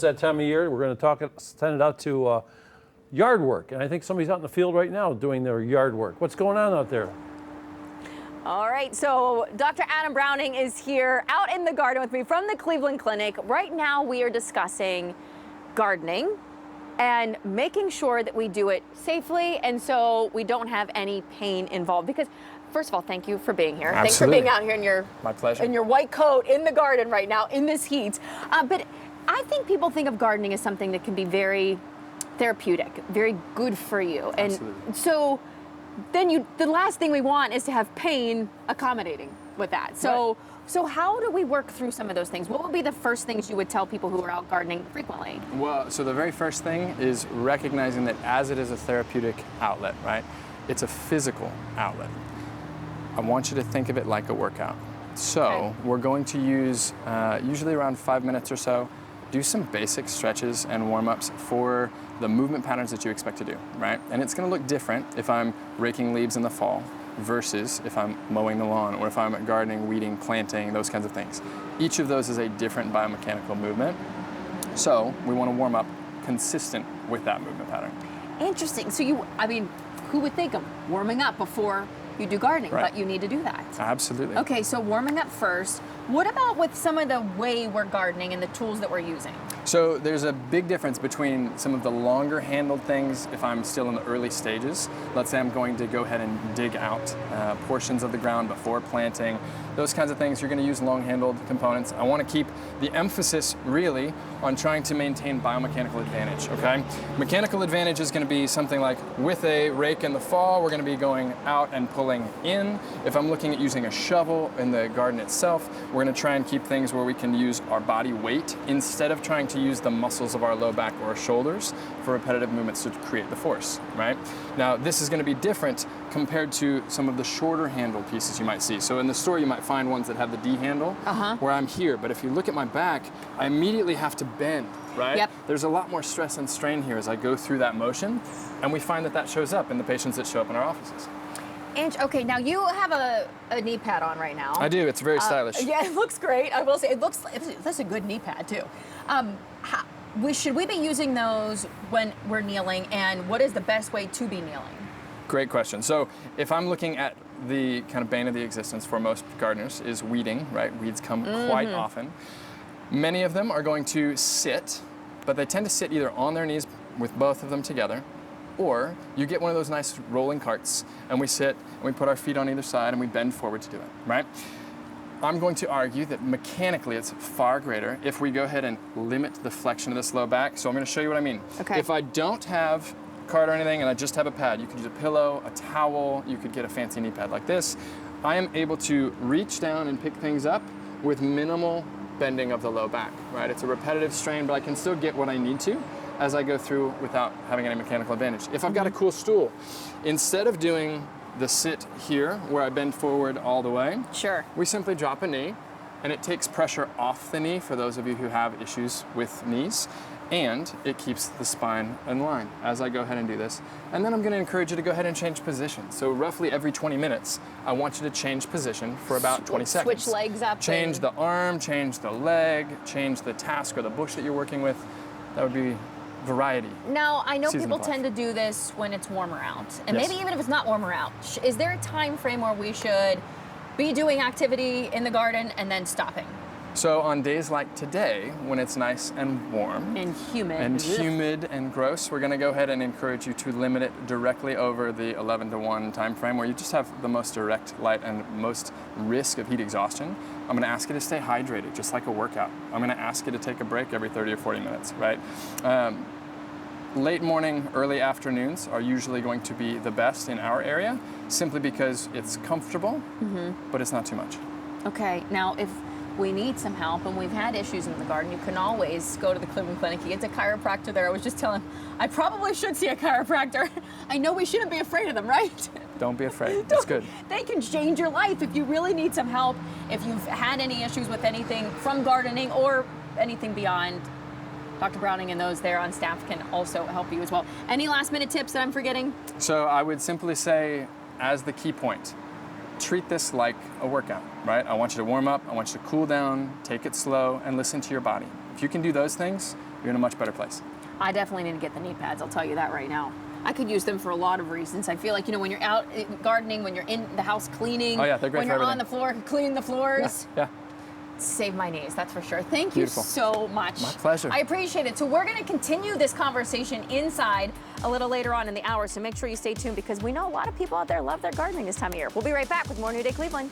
That time of year, we're going to send it out to yard work. And I think somebody's out in the field right now doing their yard work. What's going on out there? All right, so Dr. Adam Browning is here out in the garden with me from the Cleveland Clinic. Right now we are discussing gardening and making sure that we do it safely and so we don't have any pain involved. Because first of all, thank you for being here. Absolutely. Thanks for being out here in your My pleasure. In your white coat in the garden right now in this heat. But I think people think of gardening as something that can be very therapeutic, very good for you. And Absolutely. so then the last thing we want is to have pain accommodating with that. So Right. so how do we work through some of those things? What would be the first things you would tell people who are out gardening frequently? Well, so the very first thing is recognizing that as it is a therapeutic outlet, right? It's a physical outlet. I want you to think of it like a workout. So Okay. we're going to use usually around 5 minutes or so, do some basic stretches and warm-ups for the movement patterns that you expect to do, right? And it's gonna look different if I'm raking leaves in the fall versus if I'm mowing the lawn or if I'm gardening, weeding, planting, those kinds of things. Each of those is a different biomechanical movement. So we wanna warm up consistent with that movement pattern. Interesting. So who would think of warming up before you do gardening, Right. but you need to do that. Absolutely. Okay, so warming up first. What about with some of the way we're gardening and the tools that we're using? So there's a big difference between some of the longer handled things if I'm still in the early stages. Let's say I'm going to go ahead and dig out portions of the ground before planting. Those kinds of things, you're going to use long handled components. I want to keep the emphasis really on trying to maintain biomechanical advantage, okay? Mechanical advantage is going to be something like with a rake in the fall, we're going to be going out and pulling in. If I'm looking at using a shovel in the garden itself, we're going to try and keep things where we can use our body weight instead of trying to use the muscles of our low back or our shoulders for repetitive movements to create the force, right? Now, this is going to be different compared to some of the shorter handle pieces you might see. So in the store, you might find ones that have the D handle, where I'm here. But if you look at my back, I immediately have to bend, right? Yep. There's a lot more stress and strain here as I go through that motion. And we find that shows up in the patients that show up in our offices. And okay, now you have a knee pad on right now. I do, it's very stylish. Yeah, it looks great. I will say, that's a good knee pad too. Should we be using those when we're kneeling, and what is the best way to be kneeling? Great question. So if I'm looking at the kind of bane of the existence for most gardeners is weeding, right? Weeds come quite often. Many of them are going to sit, but they tend to sit either on their knees with both of them together, or you get one of those nice rolling carts and we sit and we put our feet on either side and we bend forward to do it, right? I'm going to argue that mechanically it's far greater if we go ahead and limit the flexion of this low back. So I'm going to show you what I mean. Okay. If I don't have cart or anything and I just have a pad, you could use a pillow, a towel, you could get a fancy knee pad like this. I am able to reach down and pick things up with minimal bending of the low back, right? It's a repetitive strain, but I can still get what I need to as I go through without having any mechanical advantage. If I've got a cool stool, instead of doing the sit here where I bend forward all the way, Sure. we simply drop a knee and it takes pressure off the knee for those of you who have issues with knees, and it keeps the spine in line as I go ahead and do this. And then I'm going to encourage you to go ahead and change position. So roughly every 20 minutes, I want you to change position for about 20 seconds. Switch legs up. Change the arm, change the leg, change the task or the bush that you're working with. That would be variety. Now, I know Season people of tend to do this when it's warmer out, and Yes. maybe even if it's not warmer out. Is there a time frame where we should be doing activity in the garden and then stopping? So on days like today, when it's nice and warm, And humid. and Ugh. humid and gross, we're going to go ahead and encourage you to limit it directly over the 11 to 1 time frame where you just have the most direct light and most risk of heat exhaustion. I'm going to ask you to stay hydrated, just like a workout. I'm going to ask you to take a break every 30 or 40 minutes, right? Late morning, early afternoons are usually going to be the best in our area, simply because it's comfortable, but it's not too much. Okay, now if we need some help and we've had issues in the garden, you can always go to the Cleveland Clinic. You get a chiropractor there. I was just telling him, I probably should see a chiropractor. I know we shouldn't be afraid of them, right? Don't be afraid. It's good. They can change your life if you really need some help, if you've had any issues with anything from gardening or anything beyond. Dr. Browning and those there on staff can also help you as well. Any last minute tips that I'm forgetting? So I would simply say, as the key point, treat this like a workout, right? I want you to warm up, I want you to cool down, take it slow, and listen to your body. If you can do those things, you're in a much better place. I definitely need to get the knee pads, I'll tell you that right now. I could use them for a lot of reasons. I feel like, when you're out gardening, when you're in the house cleaning, Oh yeah, they're great when for you're on everything. the floor cleaning the floors. Yeah. Save my knees, that's for sure. Thank Beautiful. you so much. My pleasure. I appreciate it. So we're going to continue this conversation inside a little later on in the hour, so make sure you stay tuned because we know a lot of people out there love their gardening this time of year. We'll be right back with more New Day Cleveland.